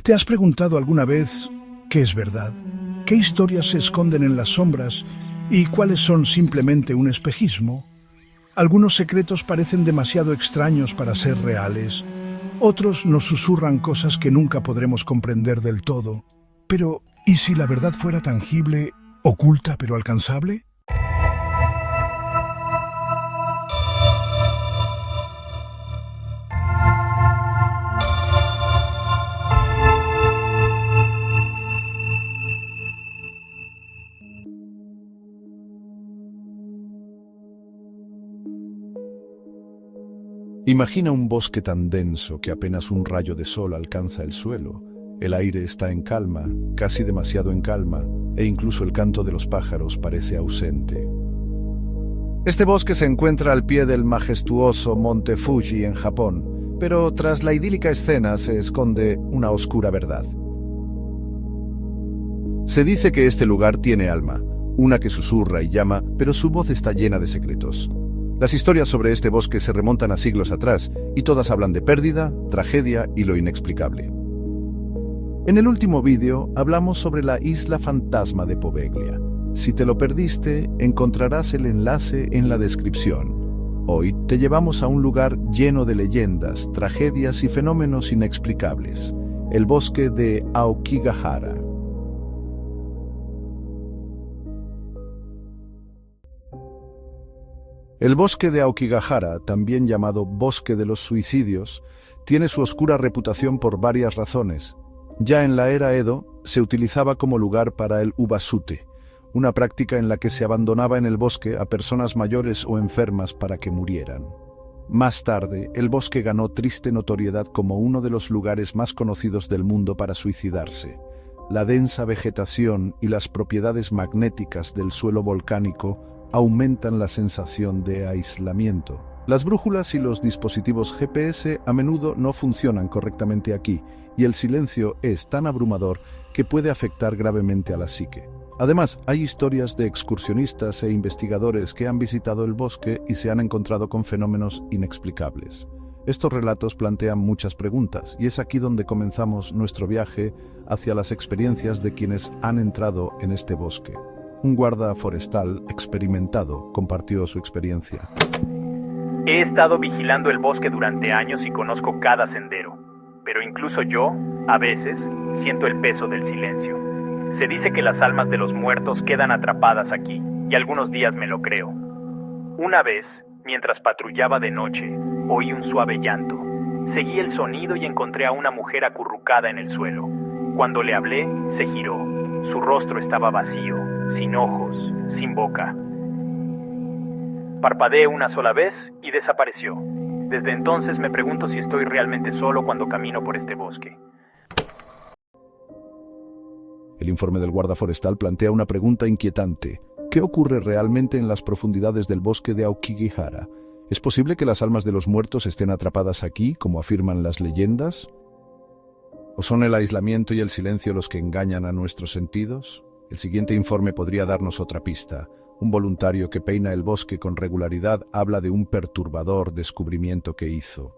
¿Te has preguntado alguna vez qué es verdad? ¿Qué historias se esconden en las sombras y cuáles son simplemente un espejismo? Algunos secretos parecen demasiado extraños para ser reales. Otros nos susurran cosas que nunca podremos comprender del todo. Pero, ¿y si la verdad fuera tangible, oculta pero alcanzable? Imagina un bosque tan denso que apenas un rayo de sol alcanza el suelo. El aire está en calma, casi demasiado en calma, e incluso el canto de los pájaros parece ausente. Este bosque se encuentra al pie del majestuoso monte Fuji en Japón, pero tras la idílica escena se esconde una oscura verdad. Se dice que este lugar tiene alma, una que susurra y llama, pero su voz está llena de secretos. Las historias sobre este bosque se remontan a siglos atrás, y todas hablan de pérdida, tragedia y lo inexplicable. En el último vídeo hablamos sobre la isla fantasma de Poveglia. Si te lo perdiste, encontrarás el enlace en la descripción. Hoy te llevamos a un lugar lleno de leyendas, tragedias y fenómenos inexplicables, el bosque de Aokigahara. El bosque de Aokigahara, también llamado Bosque de los Suicidios, tiene su oscura reputación por varias razones. Ya en la era Edo, se utilizaba como lugar para el ubasute, una práctica en la que se abandonaba en el bosque a personas mayores o enfermas para que murieran. Más tarde, el bosque ganó triste notoriedad como uno de los lugares más conocidos del mundo para suicidarse. La densa vegetación y las propiedades magnéticas del suelo volcánico aumentan la sensación de aislamiento. Las brújulas y los dispositivos GPS a menudo no funcionan correctamente aquí, y el silencio es tan abrumador que puede afectar gravemente a la psique. Además, hay historias de excursionistas e investigadores que han visitado el bosque y se han encontrado con fenómenos inexplicables. Estos relatos plantean muchas preguntas, y es aquí donde comenzamos nuestro viaje hacia las experiencias de quienes han entrado en este bosque. Un guarda forestal experimentado compartió su experiencia. He estado vigilando el bosque durante años y conozco cada sendero, pero incluso yo, a veces, siento el peso del silencio. Se dice que las almas de los muertos quedan atrapadas aquí, y algunos días me lo creo. Una vez, mientras patrullaba de noche, oí un suave llanto. Seguí el sonido y encontré a una mujer acurrucada en el suelo. Cuando le hablé, se giró. Su rostro estaba vacío, sin ojos, sin boca. Parpadeé una sola vez y desapareció. Desde entonces me pregunto si estoy realmente solo cuando camino por este bosque. El informe del guarda forestal plantea una pregunta inquietante. ¿Qué ocurre realmente en las profundidades del bosque de Aokigahara? ¿Es posible que las almas de los muertos estén atrapadas aquí, como afirman las leyendas? ¿O son el aislamiento y el silencio los que engañan a nuestros sentidos? El siguiente informe podría darnos otra pista. Un voluntario que peina el bosque con regularidad habla de un perturbador descubrimiento que hizo.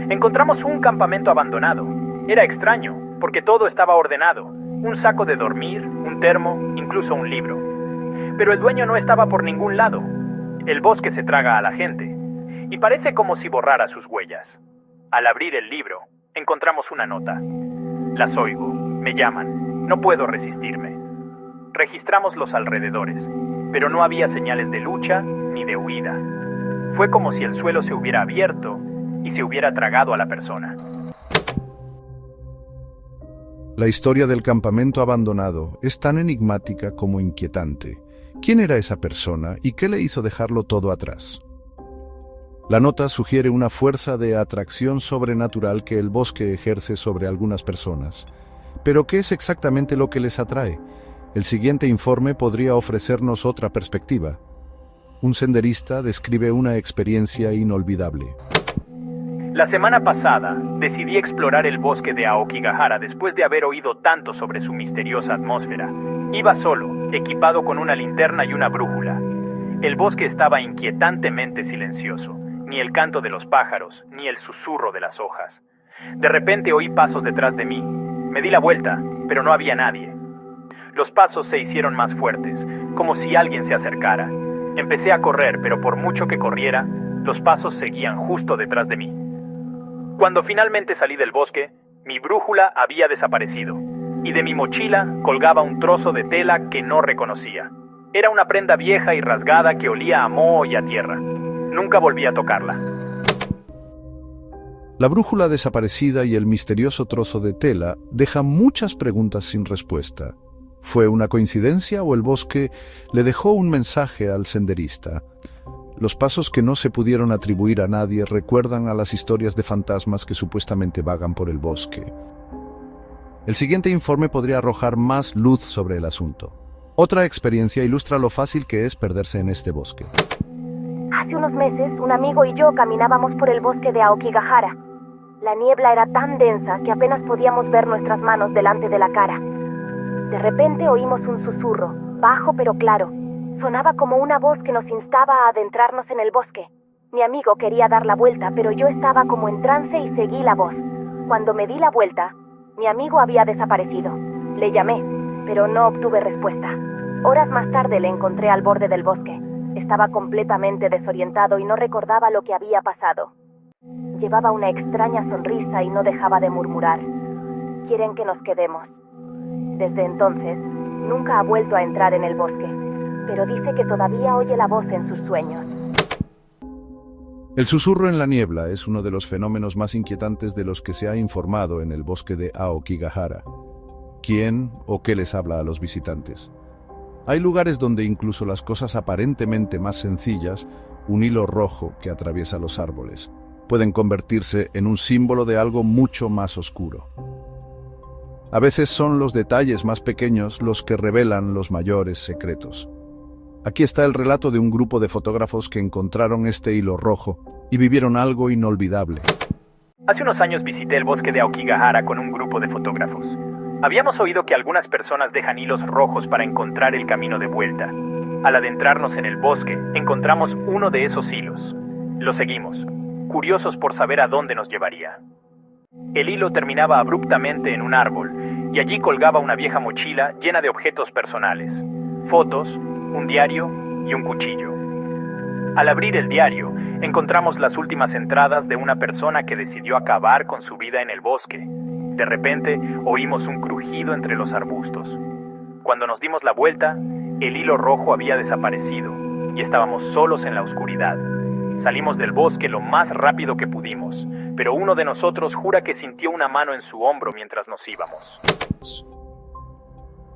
Encontramos un campamento abandonado. Era extraño, porque todo estaba ordenado. Un saco de dormir, un termo, incluso un libro. Pero el dueño no estaba por ningún lado. El bosque se traga a la gente, y parece como si borrara sus huellas. Al abrir el libro, encontramos una nota. Las oigo, me llaman, no puedo resistirme. Registramos los alrededores, pero no había señales de lucha ni de huida. Fue como si el suelo se hubiera abierto y se hubiera tragado a la persona. La historia del campamento abandonado es tan enigmática como inquietante. ¿Quién era esa persona y qué le hizo dejarlo todo atrás? La nota sugiere una fuerza de atracción sobrenatural que el bosque ejerce sobre algunas personas. ¿Pero qué es exactamente lo que les atrae? El siguiente informe podría ofrecernos otra perspectiva. Un senderista describe una experiencia inolvidable. La semana pasada decidí explorar el bosque de Aokigahara después de haber oído tanto sobre su misteriosa atmósfera. Iba solo, equipado con una linterna y una brújula. El bosque estaba inquietantemente silencioso, ni el canto de los pájaros, ni el susurro de las hojas. De repente oí pasos detrás de mí. Me di la vuelta, pero no había nadie. Los pasos se hicieron más fuertes, como si alguien se acercara. Empecé a correr, pero por mucho que corriera, los pasos seguían justo detrás de mí. Cuando finalmente salí del bosque, mi brújula había desaparecido, y de mi mochila colgaba un trozo de tela que no reconocía. Era una prenda vieja y rasgada que olía a moho y a tierra. Nunca volví a tocarla. La brújula desaparecida y el misterioso trozo de tela dejan muchas preguntas sin respuesta. ¿Fue una coincidencia o el bosque le dejó un mensaje al senderista? Los pasos que no se pudieron atribuir a nadie recuerdan a las historias de fantasmas que supuestamente vagan por el bosque. El siguiente informe podría arrojar más luz sobre el asunto. Otra experiencia ilustra lo fácil que es perderse en este bosque. Hace unos meses, un amigo y yo caminábamos por el bosque de Aokigahara. La niebla era tan densa que apenas podíamos ver nuestras manos delante de la cara. De repente oímos un susurro, bajo pero claro. Sonaba como una voz que nos instaba a adentrarnos en el bosque. Mi amigo quería dar la vuelta, pero yo estaba como en trance y seguí la voz. Cuando me di la vuelta, mi amigo había desaparecido. Le llamé, pero no obtuve respuesta. Horas más tarde le encontré al borde del bosque. Estaba completamente desorientado y no recordaba lo que había pasado. Llevaba una extraña sonrisa y no dejaba de murmurar: «Quieren que nos quedemos». Desde entonces, nunca ha vuelto a entrar en el bosque, pero dice que todavía oye la voz en sus sueños. El susurro en la niebla es uno de los fenómenos más inquietantes de los que se ha informado en el bosque de Aokigahara. ¿Quién o qué les habla a los visitantes? Hay lugares donde incluso las cosas aparentemente más sencillas, un hilo rojo que atraviesa los árboles, pueden convertirse en un símbolo de algo mucho más oscuro. A veces son los detalles más pequeños los que revelan los mayores secretos. Aquí está el relato de un grupo de fotógrafos que encontraron este hilo rojo y vivieron algo inolvidable. Hace unos años visité el bosque de Aokigahara con un grupo de fotógrafos. Habíamos oído que algunas personas dejan hilos rojos para encontrar el camino de vuelta. Al adentrarnos en el bosque, encontramos uno de esos hilos. Lo seguimos, curiosos por saber a dónde nos llevaría. El hilo terminaba abruptamente en un árbol, y allí colgaba una vieja mochila llena de objetos personales, fotos, un diario y un cuchillo. Al abrir el diario, encontramos las últimas entradas de una persona que decidió acabar con su vida en el bosque. De repente, oímos un crujido entre los arbustos. Cuando nos dimos la vuelta, el hilo rojo había desaparecido y estábamos solos en la oscuridad. Salimos del bosque lo más rápido que pudimos, pero uno de nosotros jura que sintió una mano en su hombro mientras nos íbamos.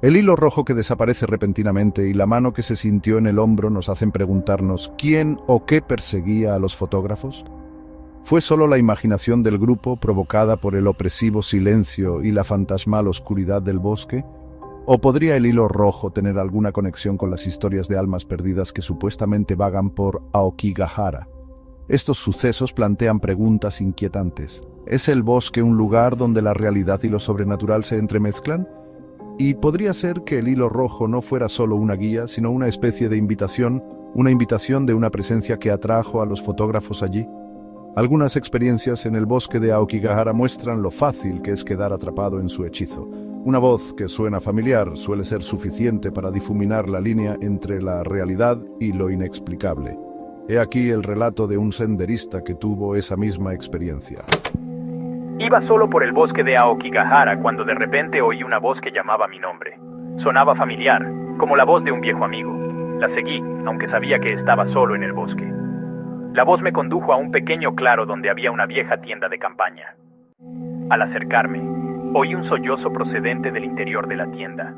El hilo rojo que desaparece repentinamente y la mano que se sintió en el hombro nos hacen preguntarnos ¿quién o qué perseguía a los fotógrafos? ¿Fue solo la imaginación del grupo provocada por el opresivo silencio y la fantasmal oscuridad del bosque? ¿O podría el hilo rojo tener alguna conexión con las historias de almas perdidas que supuestamente vagan por Aokigahara? Estos sucesos plantean preguntas inquietantes. ¿Es el bosque un lugar donde la realidad y lo sobrenatural se entremezclan? ¿Y podría ser que el hilo rojo no fuera solo una guía, sino una especie de invitación, una invitación de una presencia que atrajo a los fotógrafos allí? Algunas experiencias en el bosque de Aokigahara muestran lo fácil que es quedar atrapado en su hechizo. Una voz que suena familiar suele ser suficiente para difuminar la línea entre la realidad y lo inexplicable. He aquí el relato de un senderista que tuvo esa misma experiencia. Iba solo por el bosque de Aokigahara cuando de repente oí una voz que llamaba mi nombre. Sonaba familiar, como la voz de un viejo amigo. La seguí, aunque sabía que estaba solo en el bosque. La voz me condujo a un pequeño claro donde había una vieja tienda de campaña. Al acercarme, oí un sollozo procedente del interior de la tienda.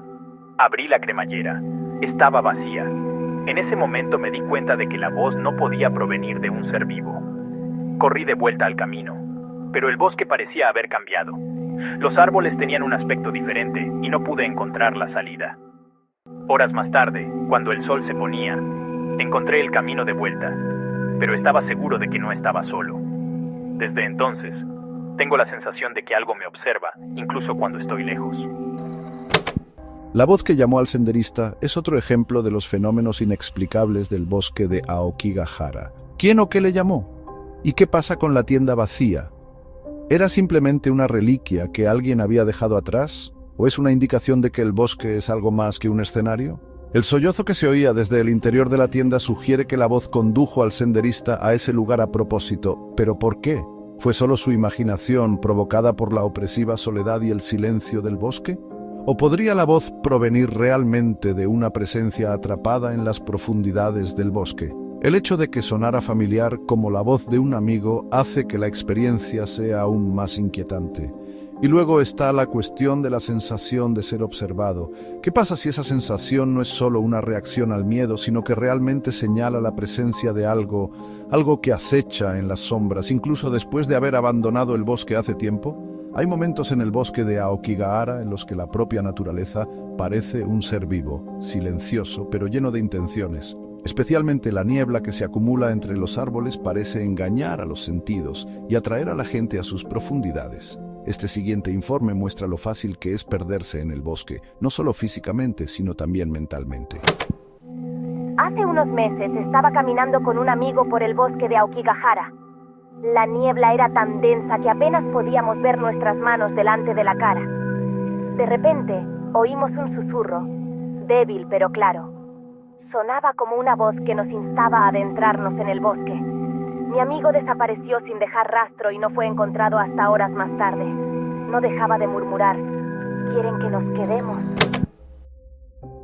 Abrí la cremallera. Estaba vacía. En ese momento me di cuenta de que la voz no podía provenir de un ser vivo. Corrí de vuelta al camino, pero el bosque parecía haber cambiado. Los árboles tenían un aspecto diferente y no pude encontrar la salida. Horas más tarde, cuando el sol se ponía, encontré el camino de vuelta, pero estaba seguro de que no estaba solo. Desde entonces, tengo la sensación de que algo me observa, incluso cuando estoy lejos. La voz que llamó al senderista es otro ejemplo de los fenómenos inexplicables del bosque de Aokigahara. ¿Quién o qué le llamó? ¿Y qué pasa con la tienda vacía? ¿Era simplemente una reliquia que alguien había dejado atrás? ¿O es una indicación de que el bosque es algo más que un escenario? El sollozo que se oía desde el interior de la tienda sugiere que la voz condujo al senderista a ese lugar a propósito. ¿Pero por qué? ¿Fue solo su imaginación provocada por la opresiva soledad y el silencio del bosque? ¿O podría la voz provenir realmente de una presencia atrapada en las profundidades del bosque? El hecho de que sonara familiar como la voz de un amigo hace que la experiencia sea aún más inquietante. Y luego está la cuestión de la sensación de ser observado. ¿Qué pasa si esa sensación no es solo una reacción al miedo, sino que realmente señala la presencia de algo que acecha en las sombras, incluso después de haber abandonado el bosque hace tiempo? Hay momentos en el bosque de Aokigahara en los que la propia naturaleza parece un ser vivo, silencioso, pero lleno de intenciones. Especialmente la niebla que se acumula entre los árboles parece engañar a los sentidos y atraer a la gente a sus profundidades. Este siguiente informe muestra lo fácil que es perderse en el bosque, no solo físicamente, sino también mentalmente. Hace unos meses estaba caminando con un amigo por el bosque de Aokigahara. La niebla era tan densa que apenas podíamos ver nuestras manos delante de la cara. De repente, oímos un susurro, débil pero claro. Sonaba como una voz que nos instaba a adentrarnos en el bosque. Mi amigo desapareció sin dejar rastro y no fue encontrado hasta horas más tarde. No dejaba de murmurar, ¿quieren que nos quedemos?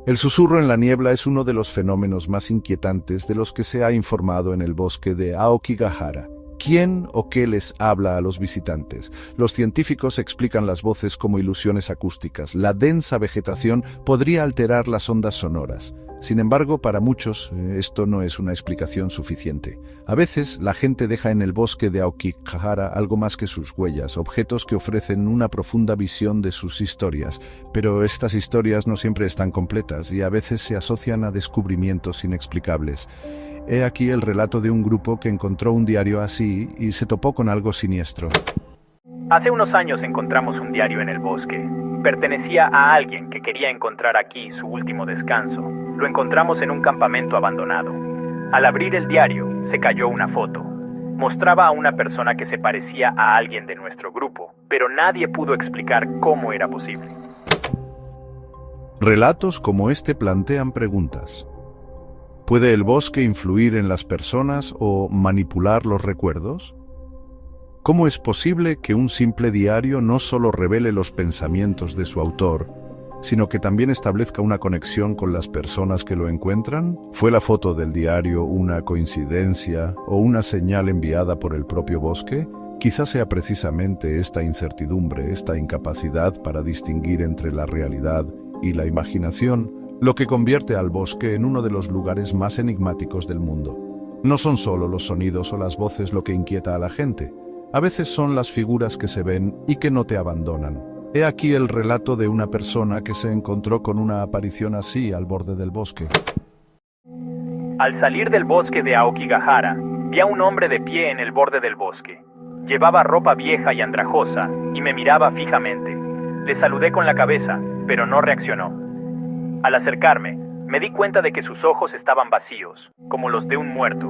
El susurro en la niebla es uno de los fenómenos más inquietantes de los que se ha informado en el bosque de Aokigahara. ¿Quién o qué les habla a los visitantes? Los científicos explican las voces como ilusiones acústicas. La densa vegetación podría alterar las ondas sonoras. Sin embargo, para muchos, esto no es una explicación suficiente. A veces, la gente deja en el bosque de Aokigahara algo más que sus huellas, objetos que ofrecen una profunda visión de sus historias. Pero estas historias no siempre están completas y a veces se asocian a descubrimientos inexplicables. He aquí el relato de un grupo que encontró un diario así y se topó con algo siniestro. Hace unos años encontramos un diario en el bosque. Pertenecía a alguien que quería encontrar aquí su último descanso. Lo encontramos en un campamento abandonado. Al abrir el diario, se cayó una foto. Mostraba a una persona que se parecía a alguien de nuestro grupo, pero nadie pudo explicar cómo era posible. Relatos como este plantean preguntas. ¿Puede el bosque influir en las personas o manipular los recuerdos? ¿Cómo es posible que un simple diario no solo revele los pensamientos de su autor, sino que también establezca una conexión con las personas que lo encuentran? ¿Fue la foto del diario una coincidencia o una señal enviada por el propio bosque? Quizás sea precisamente esta incertidumbre, esta incapacidad para distinguir entre la realidad y la imaginación, lo que convierte al bosque en uno de los lugares más enigmáticos del mundo. No son solo los sonidos o las voces lo que inquieta a la gente. A veces son las figuras que se ven y que no te abandonan. He aquí el relato de una persona que se encontró con una aparición así al borde del bosque. Al salir del bosque de Aokigahara, vi a un hombre de pie en el borde del bosque. Llevaba ropa vieja y andrajosa y me miraba fijamente. Le saludé con la cabeza, pero no reaccionó. Al acercarme, me di cuenta de que sus ojos estaban vacíos, como los de un muerto.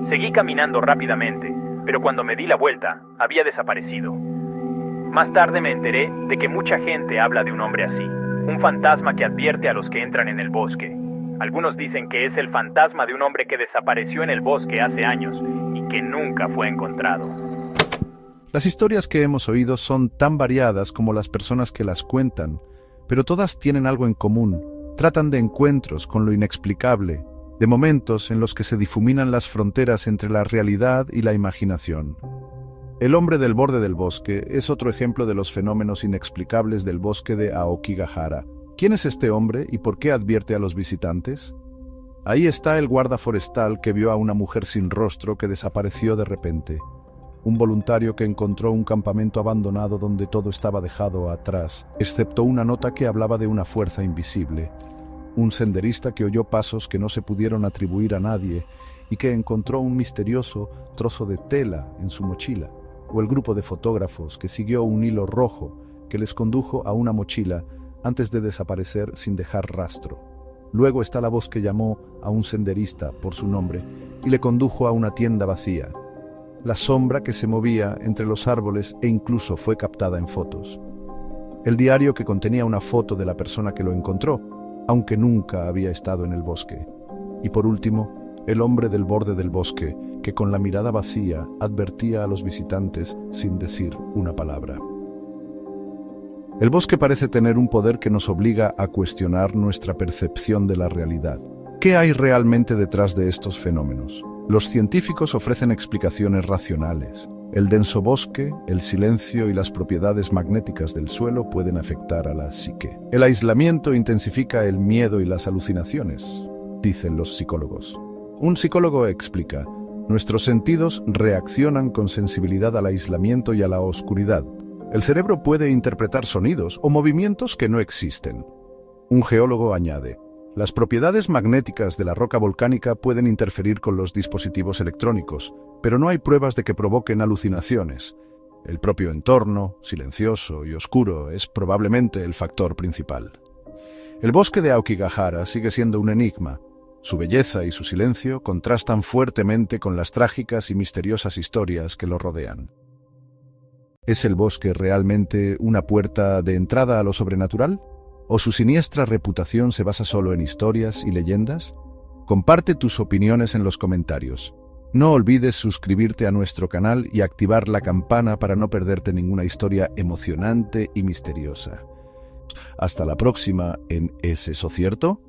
Seguí caminando rápidamente, pero cuando me di la vuelta, había desaparecido. Más tarde me enteré de que mucha gente habla de un hombre así, un fantasma que advierte a los que entran en el bosque. Algunos dicen que es el fantasma de un hombre que desapareció en el bosque hace años y que nunca fue encontrado. Las historias que hemos oído son tan variadas como las personas que las cuentan, pero todas tienen algo en común. Tratan de encuentros con lo inexplicable, de momentos en los que se difuminan las fronteras entre la realidad y la imaginación. El hombre del borde del bosque es otro ejemplo de los fenómenos inexplicables del bosque de Aokigahara. ¿Quién es este hombre y por qué advierte a los visitantes? Ahí está el guarda forestal que vio a una mujer sin rostro que desapareció de repente. Un voluntario que encontró un campamento abandonado donde todo estaba dejado atrás, excepto una nota que hablaba de una fuerza invisible. Un senderista que oyó pasos que no se pudieron atribuir a nadie y que encontró un misterioso trozo de tela en su mochila. O el grupo de fotógrafos que siguió un hilo rojo que les condujo a una mochila antes de desaparecer sin dejar rastro. Luego está la voz que llamó a un senderista por su nombre y le condujo a una tienda vacía. la sombra que se movía entre los árboles e incluso fue captada en fotos. El diario que contenía una foto de la persona que lo encontró, aunque nunca había estado en el bosque. Y por último, el hombre del borde del bosque, que con la mirada vacía advertía a los visitantes sin decir una palabra. El bosque parece tener un poder que nos obliga a cuestionar nuestra percepción de la realidad. ¿Qué hay realmente detrás de estos fenómenos? Los científicos ofrecen explicaciones racionales. El denso bosque, el silencio y las propiedades magnéticas del suelo pueden afectar a la psique. El aislamiento intensifica el miedo y las alucinaciones, dicen los psicólogos. Un psicólogo explica: nuestros sentidos reaccionan con sensibilidad al aislamiento y a la oscuridad. El cerebro puede interpretar sonidos o movimientos que no existen. Un geólogo añade: las propiedades magnéticas de la roca volcánica pueden interferir con los dispositivos electrónicos, pero no hay pruebas de que provoquen alucinaciones. El propio entorno, silencioso y oscuro, es probablemente el factor principal. El bosque de Aokigahara sigue siendo un enigma. Su belleza y su silencio contrastan fuertemente con las trágicas y misteriosas historias que lo rodean. ¿Es el bosque realmente una puerta de entrada a lo sobrenatural? ¿O su siniestra reputación se basa solo en historias y leyendas? Comparte tus opiniones en los comentarios. No olvides suscribirte a nuestro canal y activar la campana para no perderte ninguna historia emocionante y misteriosa. Hasta la próxima en ¿Es eso cierto?